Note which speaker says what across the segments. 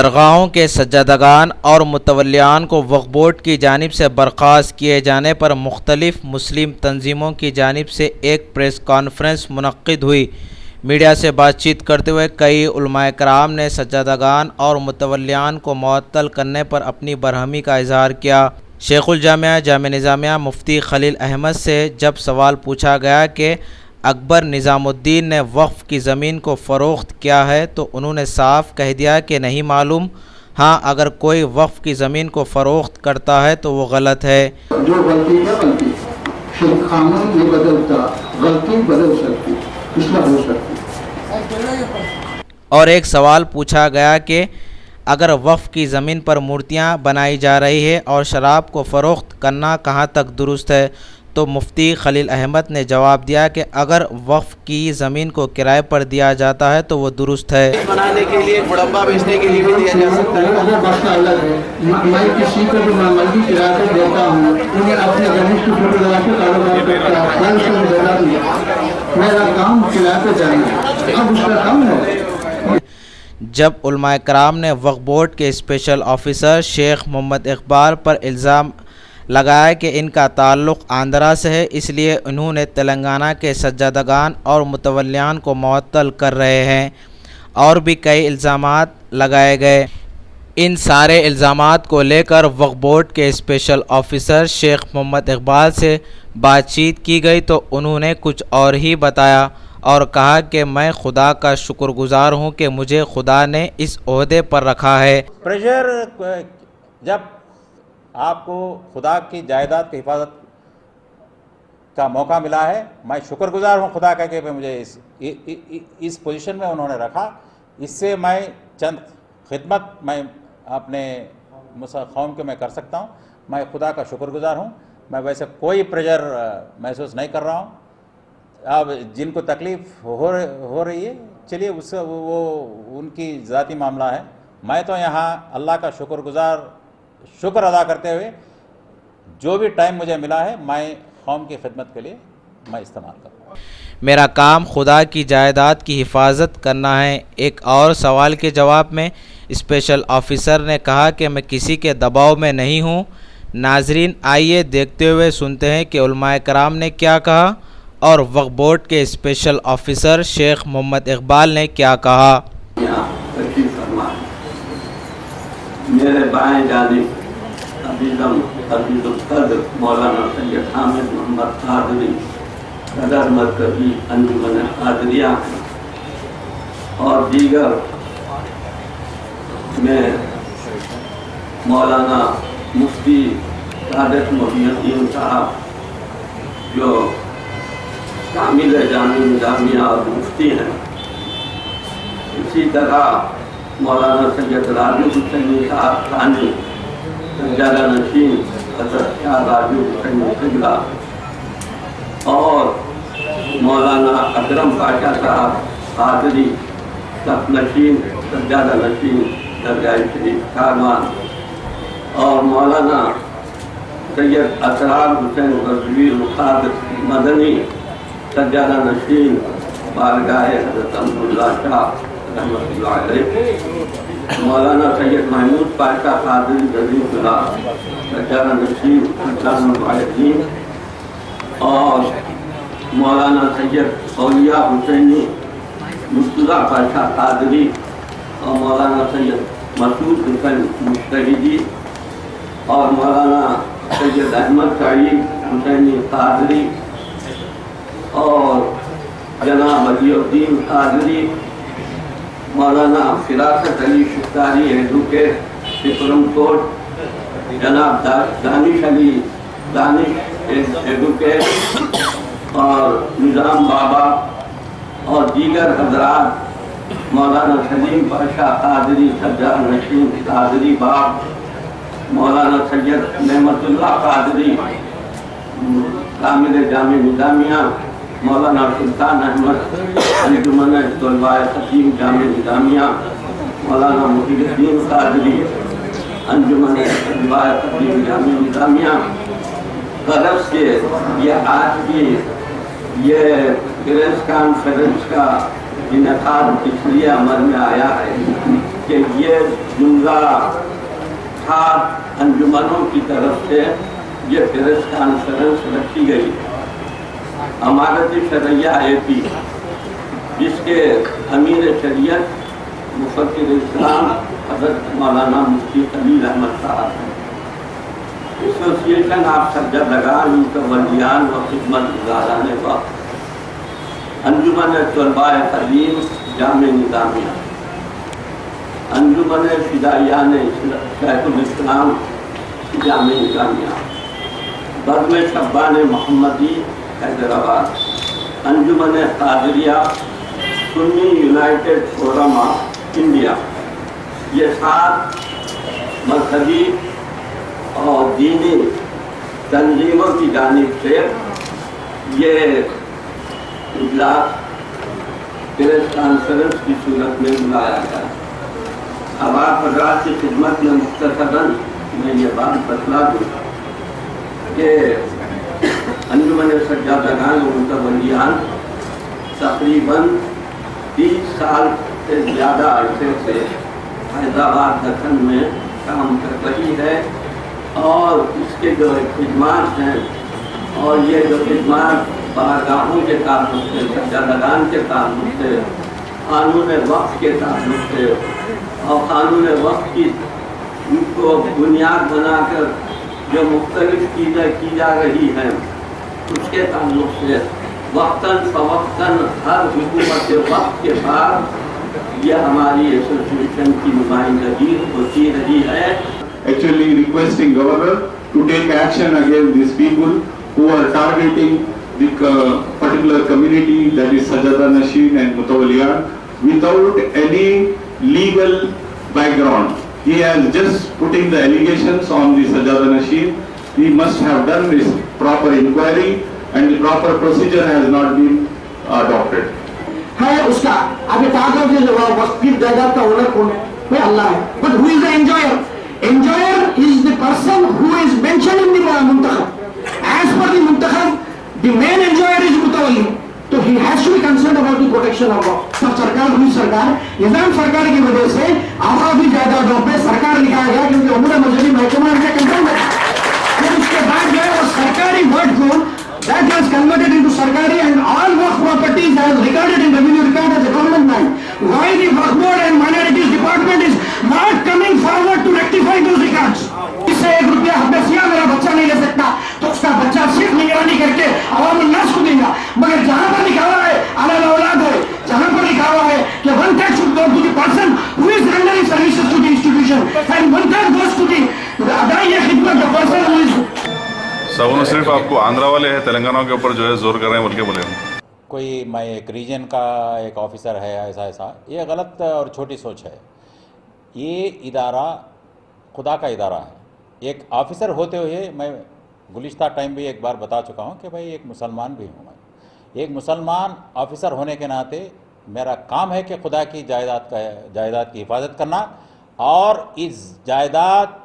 Speaker 1: दरगाहों के सज्जादगान और मुतवल्लियान को वक्फ बोर्ड की जानिब से बर्खास्त किए जाने पर मुख्तलिफ मुस्लिम तंजीमों की जानिब से एक प्रेस कॉन्फ्रेंस मुनक्किद हुई। मीडिया से बातचीत करते हुए कई उलमाए कराम ने सज्जादगान और मुतवल्लियान को मुअत्तल करने पर अपनी बरहमी का इजहार किया। शेखुल जामिया जामिया निज़ामिया मुफ्ती खलील अहमद से जब सवाल पूछा गया कि अकबर निज़ामुद्दीन ने वक्फ़ की ज़मीन को फ़रोख्त किया है तो उन्होंने साफ कह दिया कि नहीं मालूम। हाँ, अगर कोई वक्फ़ की ज़मीन को फ़रोख्त करता है तो वो गलत है।
Speaker 2: जो गलती है गलती, कानून नहीं बदलता, गलती बदल सकती, इसलिए हो सकती।
Speaker 1: और एक सवाल पूछा गया कि अगर वक्फ़ की ज़मीन पर मूर्तियाँ बनाई जा रही है और शराब को फ़रोख्त करना कहाँ तक दुरुस्त है, तो मुफ्ती खलील अहमद ने जवाब दिया कि अगर वक्फ़ की ज़मीन को किराए पर दिया जाता है तो वो दुरुस्त है।
Speaker 3: बनाने के लिए, मुरब्बा बेचने के लिए भी दिया जा सकता है।
Speaker 2: अगर मसला अलग है, मैं किसी को भी मंडी किराए पर देता हूँ, उन्हें अपने गणेश की फोटो लगा के कारोबार करता है, कल से देना नहीं, मेरा काम किराए पर जाना, अब उसका काम है।
Speaker 1: जब उलमाए कराम ने वक्फ बोर्ड के स्पेशल ऑफिसर शेख मोहम्मद इकबाल पर इल्ज़ाम लगाया कि इनका ताल्लुक़ आंध्रा से है, इसलिए उन्होंने तेलंगाना के सज्जादगान और मुतवल्लियान को मुअत्तल कर रहे हैं, और भी कई इल्ज़ामात लगाए गए। इन सारे इल्ज़ामात को लेकर वक्फ बोर्ड के स्पेशल ऑफिसर शेख मोहम्मद इकबाल से बातचीत की गई तो उन्होंने कुछ और ही बताया और कहा कि मैं खुदा का शुक्रगुज़ार हूँ कि मुझे खुदा ने इस ओहदे पर रखा है।
Speaker 4: प्रेशर जब आपको खुदा की जायदाद की हिफाजत का मौका मिला है, मैं शुक्रगुजार हूँ खुदा का कि मुझे इस पोजीशन में उन्होंने रखा। इससे मैं चंद खिदमत मैं अपने कौम के मैं कर सकता हूँ। मैं खुदा का शुक्रगुजार हूँ। मैं वैसे कोई प्रेशर महसूस नहीं कर रहा हूँ। अब जिनको तकलीफ़ हो रही है, चलिए उससे वो उनकी ज़ाती मामला है। मैं तो यहाँ अल्लाह का शुक्र अदा करते हुए जो भी टाइम मुझे मिला है, मैं कौम की खिदमत के लिए मैं इस्तेमाल करूँगा।
Speaker 1: मेरा काम खुदा की जायदाद की हिफाजत करना है। एक और सवाल के जवाब में स्पेशल ऑफिसर ने कहा कि मैं किसी के दबाव में नहीं हूँ। नाजरीन, आइए देखते हुए सुनते हैं कि उलमाए कराम ने क्या कहा और वक्फ बोर्ड के स्पेशल ऑफिसर शेख मोहम्मद इकबाल ने क्या कहा।
Speaker 5: मेरे बाएं जानिब अजीज़ुल मौलाना सैयद हामिद मोहम्मद कादरी सदर मरकज़ी अंजुमन कादरिया और दीगर में मौलाना मुफ्ती सादिक मोहिउद्दीन साहब जो कामिल जामिया निज़ामिया और मुफ्ती हैं। इसी तरह मौलाना सैयद राजू हुसैनी साहब खानी सज्जादा नशीन हज़रत शाह राजू हुसैनी क़िबला और मौलाना अकरम पाशा साहब कादरी सफ नशीन सज्जादा नशीन दरगाह शरीफ कारवान और मौलाना सैयद असरार हुसैन रज़वी मुखाद मदनी सज्जादा नशीन बारगाह हज़रत अब्दुल्ला शाह रहमतुल्लाह अलैह, मौलाना सैयद महमूद पाशा कादरी जज़ीउल्लाह सज्जादा नशीन मुआज़्ज़ीन और मौलाना सैयद औलिया हुसैनी मुर्तज़ा पाशा कादरी और मौलाना सैयद मसूद हुसैन मुश्तहिदी और मौलाना सैयद अहमद सईद हुसैनी कादरी और जनाब अलीउद्दीन कादरी, मौलाना Firasat Ali Shuktari advocate supreme court, जनाब दानिश अली दानिश एडवोकेट और निज़ाम बाबा और दीगर हजरात, मौलाना सलीम पाशा कादरी सज्जा नशीन कादरी बाब, मौलाना सैयद नेमतुल्लाह कादरी कामिल जामिया निज़ामिया, मौलाना सुल्तान अहमद अंजुमन तलबाए खतीम जामिया निज़ामिया, मौलाना मुहिउद्दीन कादरी अंजुमन तलबाए खतीम जामिया निज़ामिया। तरफ से यह आज की ये प्रेस कॉन्फ्रेंस का इनेकाद इसलिए अमल में आया है कि ये जुमला 7 अंजुमनों की तरफ से ये प्रेस कॉन्फ्रेंस रखी गई। अमारत शरिया AP जिसके अमीर शरीयत मुफक्किर इस्लाम हज़रत मौलाना मुफ्ती खलील अहमद साहब हैं। एसोसिएशन ऑफ सज्जादगान मुतवल्लियान व खिदमतगारान वक्त, अंजुमन तलबाए तलीम जामे निज़ामिया, अंजुमन फिदायान Shaikhul Islam Jamia Nizamia, Bazm Shabban Mohammadi Hyderabad, Anjuman Qadriya, Sunni united forum of India, ये 7 मजहबी और दीनी तंजीमों की जानिब से ये इजलास प्रेस कॉन्फ्रेंस की सूरत में बुलाया गया। अब आप हज़रात की खिदमत में मुख्तसरन मैं ये बात बतला दूँ कि अंजुमन सज्जादगान व मुतवल्लियान तकरीबन 30 साल से ज़्यादा अरसे से हैदराबाद दक्कन में काम कर रही है और इसके जो खिदमात हैं और ये जो खिदमात बारगाहों के ताल्लुक से, सज्जादगान के ताल्लुक से, कानून वक़्फ़ के ताल्लुक से और कानून वक़्फ़ की उनको बुनियाद बनाकर जो मुख्तलिफ चीज़ें की जा रही हैं उसके ताल्लुक से वक्तन फ़वक्तन हर हुकूमत वक़्फ़ के बाद यह हमारी एसोसिएशन की नुमाइंदगी होती रही है।
Speaker 6: Actually requesting governor to take action against these people who are targeting the particular community, that is Sajada Nashin and Mutawalliyan, without any legal background. He has just putting the allegations on the Sajada Nashin. He must have done this proper inquiry and the proper procedure has not been adopted.
Speaker 2: है उसका अभी ताकत जो वक्फ की जायदाद का owner कौन है? भाई अल्लाह है। But who is the enjoyer? Enjoyer is the person who is mentioned in the Muntakhab. As per the Muntakhab, the main enjoyer is Mutawalli. तो he has to be concerned about the protection of वक्फ। सब सरकार हुई सरकार, निजाम सरकार की वजह से आवामी जायदादों पे सरकार लिखा गया क्योंकि उमूर मजहबी महकमा इनका कंट्रोल है। फिर उसके बाद जो है वो सरकारी वर्ड को that has converted into Sarkari and all Waqf properties as recorded in revenue record as a government land. Why the Waqf board and minorities department is not coming forward to rectify those records? इससे 1 रुपया हब्बसिया मेरा बच्चा नहीं ले सकता तो उसका बच्चा सिर्फ निगरानी करके अवाम उन्नास को देगा। मगर जहाँ पर लिखा हुआ है अलग औलाद है, जहाँ पर लिखा हुआ है कि 1/3 should go to the person who is rendering services to the institution and 1/3 goes to the अदाई खिदमत the person who is
Speaker 7: सब सिर्फ आपको आंध्रा वाले हैं तेलंगाना के ऊपर जो है जोर कर रहे हैं बोल के बोले
Speaker 4: कोई मैं एक रीजन का एक ऑफिसर है ऐसा ये गलत और छोटी सोच है। ये इदारा खुदा का इदारा है। एक ऑफिसर होते हुए मैं गुलिस्ता टाइम भी एक बार बता चुका हूँ कि भाई एक मुसलमान भी हूँ। मैं एक मुसलमान ऑफिसर होने के नाते मेरा काम है कि खुदा की जायदाद की हिफाजत करना और इस जायदाद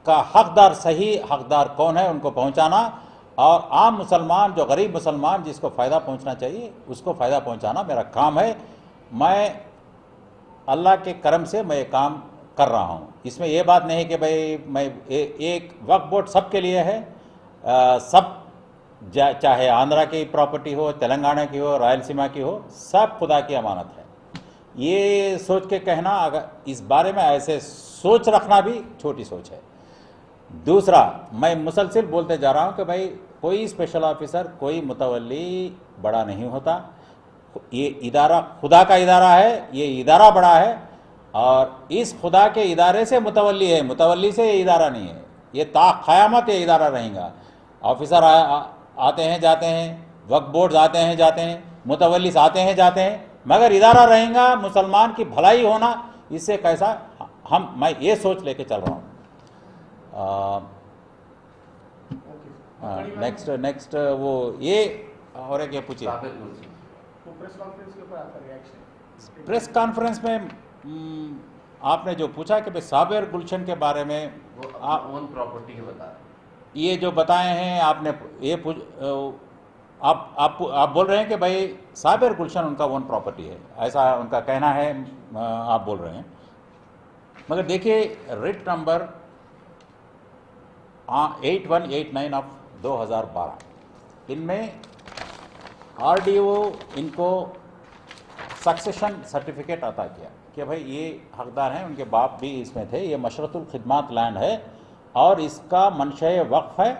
Speaker 4: का हकदार सही हकदार कौन है उनको पहुंचाना और आम मुसलमान जो गरीब मुसलमान जिसको फ़ायदा पहुंचना चाहिए उसको फ़ायदा पहुंचाना मेरा काम है। मैं अल्लाह के करम से मैं ये काम कर रहा हूं। इसमें यह बात नहीं कि भाई मैं एक वक्फ बोर्ड सबके लिए है, सब चाहे आंध्रा की प्रॉपर्टी हो, तेलंगाना की हो, रायलसीमा की हो, सब खुदा की अमानत है। ये सोच के कहना, अगर इस बारे में ऐसे सोच रखना भी छोटी सोच है। दूसरा, मैं मुसलसिल बोलते जा रहा हूँ कि भाई कोई स्पेशल ऑफिसर, कोई मुतवल्ली बड़ा नहीं होता। ये इदारा खुदा का इदारा है, ये इदारा बड़ा है और इस खुदा के इदारे से मुतवल्ली है, मुतवल्ली से ये इदारा नहीं है। ये ता क़यामत ये इदारा रहेगा। ऑफिसर आते हैं जाते हैं, वक्फ बोर्ड आते हैं जाते हैं, मुतवल्लिस आते हैं जाते हैं, मगर इदारा रहेगा, मुसलमान की भलाई होना, इससे कैसा मैं ये सोच लेके चल रहा हूँ। नेक्स्ट वो ये और एक ये पूछिए, प्रेस कॉन्फ्रेंस में आपने जो पूछा कि भाई साबिर गुलशन के बारे में आप
Speaker 3: ओन प्रॉपर्टी के बता
Speaker 4: ये जो बताए हैं आपने, ये आप बोल रहे हैं कि भाई साबिर गुलशन उनका ओन प्रॉपर्टी है, ऐसा उनका कहना है, आप बोल रहे हैं। मगर देखिए रिट नंबर 8189 ऑफ 2012, इनमें आरडीओ इनको सक्सेशन सर्टिफिकेट अता किया कि भाई ये हकदार हैं, उनके बाप भी इसमें थे, ये मशरतुल खिदमात लैंड है और इसका मंशे वक्फ है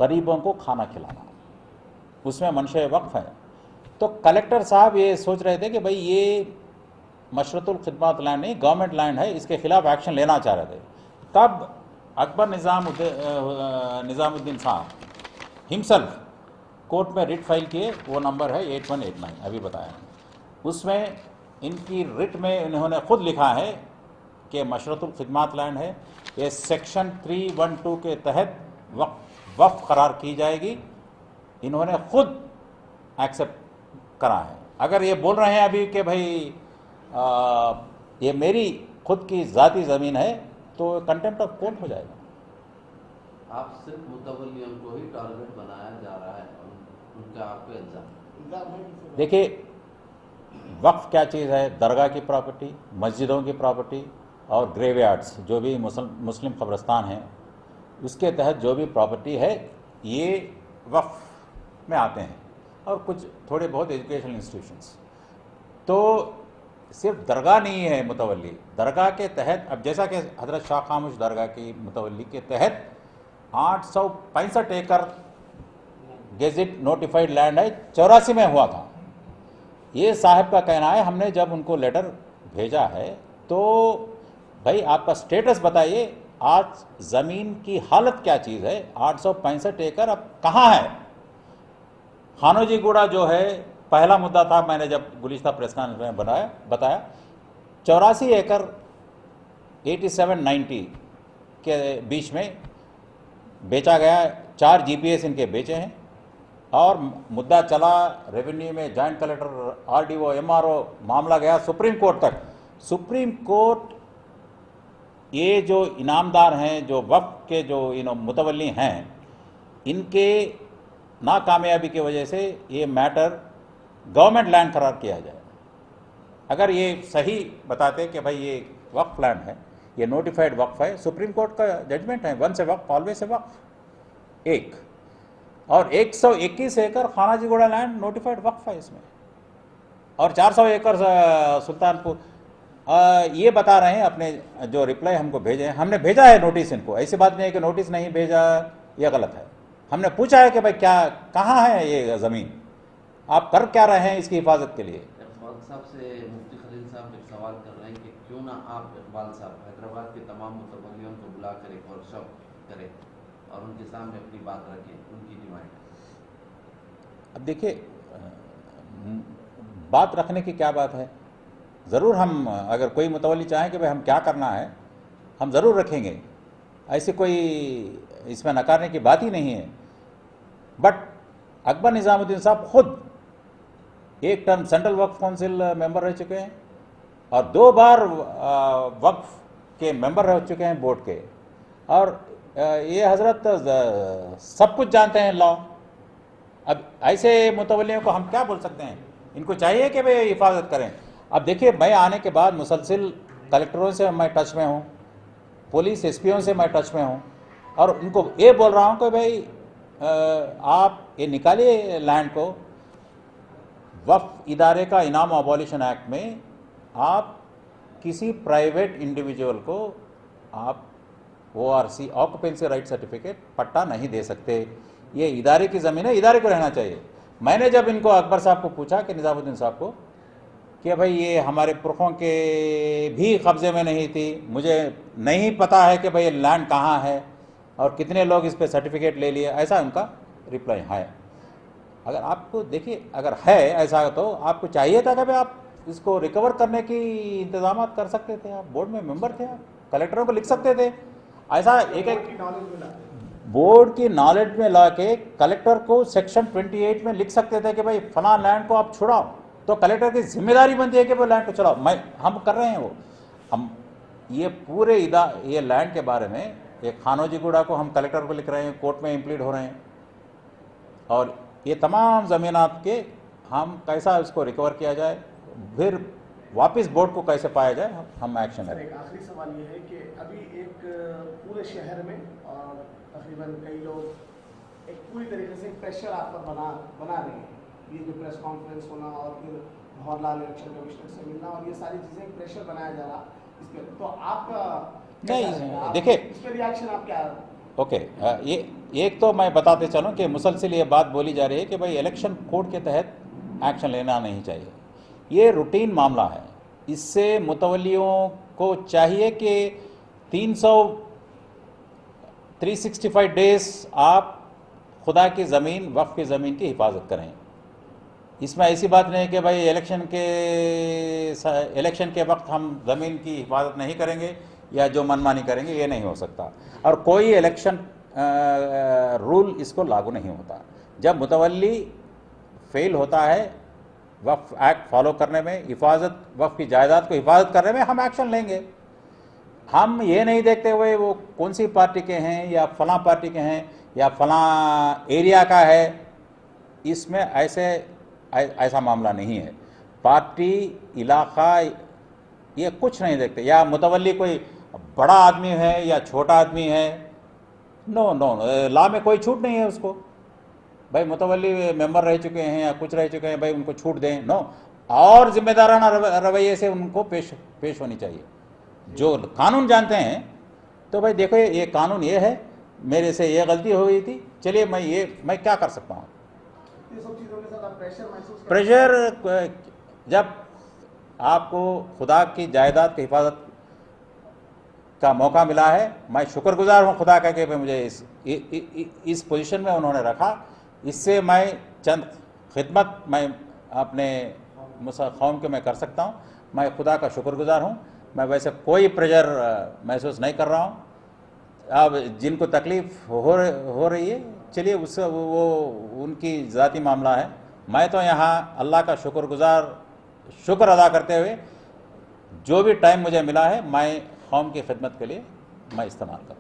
Speaker 4: गरीबों को खाना खिलाना, उसमें मंशे वक्फ है। तो कलेक्टर साहब ये सोच रहे थे कि भाई ये मशरतुल खिदमात लैंड नहीं, गवर्नमेंट लैंड है, इसके खिलाफ एक्शन लेना चाह रहे थे। तब अकबर निज़ामुद्दीन साहब हिमसेल्फ कोर्ट में रिट फाइल किए, वो नंबर है 8189 अभी बताया। उसमें इनकी रिट में इन्होंने खुद लिखा है कि मशरतुल खिदमात लैंड है, ये सेक्शन 312 के तहत वक्फ करार की जाएगी, इन्होंने खुद एक्सेप्ट करा है। अगर ये बोल रहे हैं अभी कि भाई ये मेरी खुद की ज़ाती ज़मीन है तो कंटेम्प्ट ऑफ कोर्ट हो जाएगा।
Speaker 3: आप सिर्फ मुतवल्लियों को ही टारगेट बनाया जा रहा है, उनका आप पे इल्जाम।
Speaker 4: देखिए वक्फ क्या चीज़ है, दरगाह की प्रॉपर्टी, मस्जिदों की प्रॉपर्टी और ग्रेवयार्ड्स जो भी मुस्लिम कब्रस्तान हैं उसके तहत जो भी प्रॉपर्टी है ये वक्फ में आते हैं, और कुछ थोड़े बहुत एजुकेशनल इंस्टीट्यूशंस। तो सिर्फ दरगाह नहीं है मुतवल्ली, दरगाह के तहत अब जैसा कि हज़रत शाह खामोश दरगाह की मुतवल्ली के तहत 865 एकड़ गेजेट नोटिफाइड लैंड है, 84 में हुआ था। ये साहब का कहना है, हमने जब उनको लेटर भेजा है तो भाई आपका स्टेटस बताइए, आज ज़मीन की हालत क्या चीज़ है, 865 एकड़ अब कहाँ है। खानोजी गुड़ा जो है पहला मुद्दा था, मैंने जब गुलिस्ता प्रेस कॉन्फ्रेंस में बताया 84 एकड़ 87-90 के बीच में बेचा गया, 4 जीपीएस इनके बेचे हैं और मुद्दा चला रेवेन्यू में, जॉइंट कलेक्टर, आरडीओ, एमआरओ, मामला गया सुप्रीम कोर्ट तक। सुप्रीम कोर्ट ये जो इनामदार हैं, जो वक्फ के जो मुतवल्ली हैं, इनके नाकामयाबी की वजह से ये मैटर गवर्नमेंट लैंड करार किया जाए। अगर ये सही बताते कि भाई ये वक्फ लैंड है, ये नोटिफाइड वक्फ है, सुप्रीम कोर्ट का जजमेंट है, once a waqf always a waqf. एक और 121 एकड़ खानाजीगुड़ा लैंड नोटिफाइड वक्फ है इसमें, और 400 एकड़ सुल्तानपुर। ये बता रहे हैं अपने जो रिप्लाई हमको भेजे हैं, हमने भेजा है नोटिस इनको, ऐसी बात नहीं है कि नोटिस नहीं भेजा, ये गलत है। हमने पूछा है कि भाई क्या कहाँ है ये ज़मीन, आप कर क्या रहे हैं इसकी हिफाजत के लिए।
Speaker 3: इकबाल साहब से मुफ्ती खलील साहब एक सवाल कर रहे हैं कि क्यों ना आप इकबाल साहब हैदराबाद के तमाम मुतवल्लियों को बुला कर एक वर्कशॉप करें और उनके सामने अपनी बात रखें, उनकी डिमांड।
Speaker 4: अब देखिए बात रखने की क्या बात है, ज़रूर हम अगर कोई मुतवल्ली चाहें कि भाई हम क्या करना है हम ज़रूर रखेंगे, ऐसी कोई इसमें नकारने की बात ही नहीं है। बट अकबर निज़ामुद्दीन साहब खुद एक टर्म सेंट्रल वक्फ काउंसिल मेंबर रह चुके हैं और 2 बार वक्फ के मेंबर रह चुके हैं बोर्ड के, और ये हजरत सब कुछ जानते हैं लॉ। अब ऐसे मुतवल्लियों को हम क्या बोल सकते हैं, इनको चाहिए कि भाई हिफाजत करें। अब देखिए मैं आने के बाद मुसलसिल कलेक्टरों से मैं टच में हूँ, पुलिस एसपीओं से मैं टच में हूँ, और उनको ये बोल रहा हूँ कि भाई आप ये निकालिए लैंड को, वक्फ इदारे का इनाम अबॉलिशन एक्ट में आप किसी प्राइवेट इंडिविजुअल को आप ORC ऑक्यूपेंसी राइट सर्टिफिकेट पट्टा नहीं दे सकते, ये इदारे की ज़मीन है, इदारे को रहना चाहिए। मैंने जब इनको अकबर साहब को पूछा कि निज़ामुद्दीन साहब को कि भाई ये हमारे पुरखों के भी कब्ज़े में नहीं थी, मुझे नहीं पता है कि भाई लैंड कहाँ है और कितने लोग इस पर सर्टिफिकेट ले लिए, ऐसा उनका रिप्लाई है। अगर आपको देखिए अगर है ऐसा तो आपको चाहिए था कि भाई आप इसको रिकवर करने की इंतजाम कर सकते थे, आप बोर्ड में मेंबर थे, आप कलेक्टरों को लिख सकते थे, ऐसा एक बोर्ड की नॉलेज में ला के कलेक्टर को सेक्शन 28 में लिख सकते थे कि भाई फला लैंड को आप छुड़ाओ, तो कलेक्टर की जिम्मेदारी बनती है कि वो लैंड को चलाओ। हम कर रहे हैं वो, हम ये पूरे ये लैंड के बारे में एक खानोजीगुड़ा को हम कलेक्टर को लिख रहे हैं, कोर्ट में इम्प्लीड हो रहे हैं, और ये तमाम ज़मीनात के हम कैसा इसको रिकवर किया जाए, फिर वापस बोर्ड को कैसे पाया जाए, हम एक्शन
Speaker 8: सर,
Speaker 4: लें।
Speaker 8: एक आखिरी सवाल ये है कि अभी एक पूरे शहर में और तकरीबन कई लोग एक पूरी तरीके से प्रेशर आप पर बना रहे हैं, ये जो प्रेस कॉन्फ्रेंस होना और फिर भंवरलाल इलेक्शन कमिश्नर से मिलना और ये सारी चीज़ें एक प्रेशर बनाया जा रहा इस पर, तो आप
Speaker 4: नहीं, देखिए,
Speaker 8: इस पर रिएक्शन आप क्या?
Speaker 4: ओके, ये एक तो मैं बताते चलूं कि मुसलसिल ये बात बोली जा रही है कि भाई इलेक्शन कोड के तहत एक्शन लेना नहीं चाहिए। ये रूटीन मामला है, इससे मुतवल्लियों को चाहिए कि 365 डेज आप खुदा की ज़मीन, वक्फ की ज़मीन की हिफाजत करें। इसमें ऐसी बात नहीं है कि भाई इलेक्शन के वक्त हम ज़मीन की हिफाजत नहीं करेंगे या जो मनमानी करेंगे, ये नहीं हो सकता। और कोई इलेक्शन रूल इसको लागू नहीं होता। जब मुतवल्ली फेल होता है वक्फ एक्ट फॉलो करने में, हिफाजत, वक्फ की जायदाद को हिफाजत करने में, हम एक्शन लेंगे। हम ये नहीं देखते हुए वो कौन सी पार्टी के हैं या फलां पार्टी के हैं या फलां एरिया का है, इसमें ऐसा मामला नहीं है। पार्टी, इलाका, ये कुछ नहीं देखते, या मुतवल्ली कोई बड़ा आदमी है या छोटा आदमी है, नो, लॉ में कोई छूट नहीं है उसको। भाई मुतवल्ली मेंबर रह चुके हैं या कुछ रह चुके हैं, भाई उनको छूट दें, नो। और जिम्मेदाराना रवैये से उनको पेश होनी चाहिए। जो कानून जानते हैं, तो भाई देखो ये कानून ये है, मेरे से ये गलती हो गई थी, चलिए मैं क्या कर सकता हूँ।
Speaker 8: ये सब चीज़ों के साथ आप प्रेशर महसूस
Speaker 4: प्रेशर, जब आपको खुदा की जायदाद की हिफाजत का मौका मिला है, मैं शुक्रगुजार हूँ खुदा का कि मुझे इस पोजीशन में उन्होंने रखा। इससे मैं चंद खिदमत मैं अपने कौम के मैं कर सकता हूँ, मैं खुदा का शुक्रगुजार हूँ। मैं वैसे कोई प्रेशर महसूस नहीं कर रहा हूँ। अब जिनको तकलीफ़ हो रही है, चलिए उससे वो उनकी ज़ाती मामला है। मैं तो यहाँ अल्लाह का शुक्र अदा करते हुए जो भी टाइम मुझे मिला है, मैं कौम की खिदमत के लिए मैं इस्तेमाल करूँ।